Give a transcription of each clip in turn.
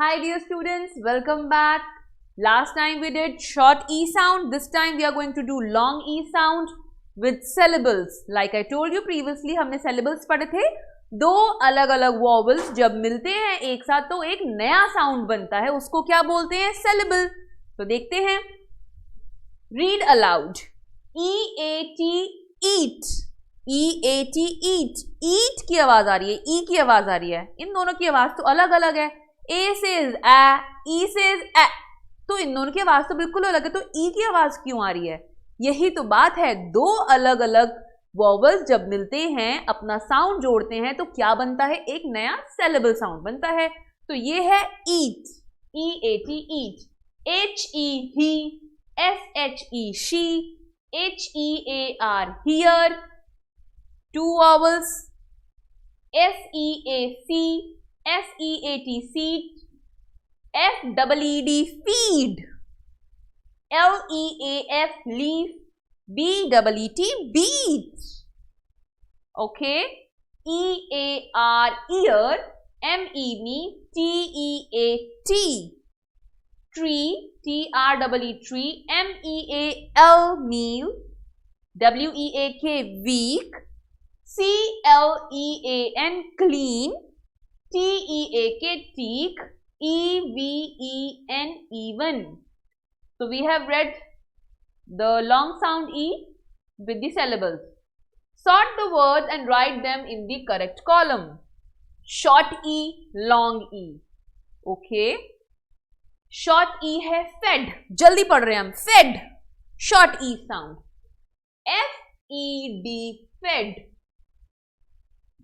Hi dear students, welcome back. Last time we did short E sound. This time we are going to do long E sound with syllables. Like I told you previously, हमने syllables पढ़े थे. दो अलग अलग vowels जब मिलते हैं एक साथ तो एक नया sound बनता है, उसको क्या बोलते हैं? syllable. तो देखते हैं. Read aloud. E-A-T, eat. E-A-T, eat. Eat की आवाज आ रही है, E की आवाज आ रही है. इन दोनों की आवाज तो अलग अलग है. A says a, E says a. तो इन दोनों की आवाज तो बिल्कुल अलग है, तो E की आवाज क्यों आ रही है? यही तो बात है. दो अलग अलग वॉवल्स जब मिलते हैं, अपना साउंड जोड़ते हैं, तो क्या बनता है? एक नया सेलेबल साउंड बनता है. तो ये है eat, E-A-T, eat. H-E, he, S-H-E, she, H-E-A-R, here. Two vowels. S-E-A-C, S-E-A-T, seat. F-E-E-D, feed. L-E-A-F, leaf. B-E-E-T, beat. Okay. E-A-R, ear. M-E-E, T-E-A-T. Tree, T-R-E-E, tree. M-E-A-L, meal. W-E-A-K, weak. C-L-E-A-N, clean. T-E-A-K, teak. E-V-E-N, even. So we have read the long sound E with the syllables. Sort the words and write them in the correct column. Short E, long E. Okay. Short E है fed. जल्दी पढ़ रहे हैं हम. Fed. Short E sound. F-E-D, fed.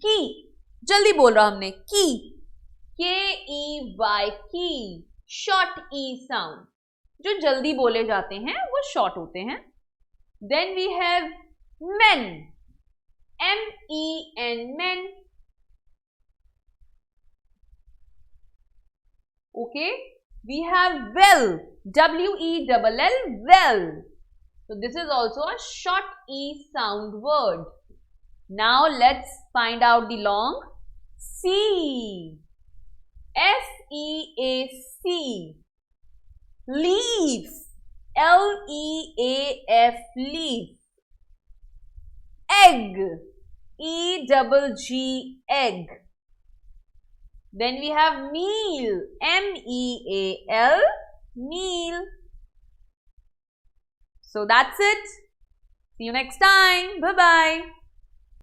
Key. जल्दी बोल रहा हमने. Key. K-E-Y, key. Short E sound. जो जल्दी बोले जाते हैं वो short होते हैं. Then we have men. M-E-N, men. Okay. We have well. W-E-L-L, well. So this is also a short E sound word. Now let's find out the long. C. S-E-A-C. Leaf. L-E-A-F, leaf. Egg. E-double-G, egg. Then we have meal. M-E-A-L, meal. So that's it. See you next time. Bye-bye.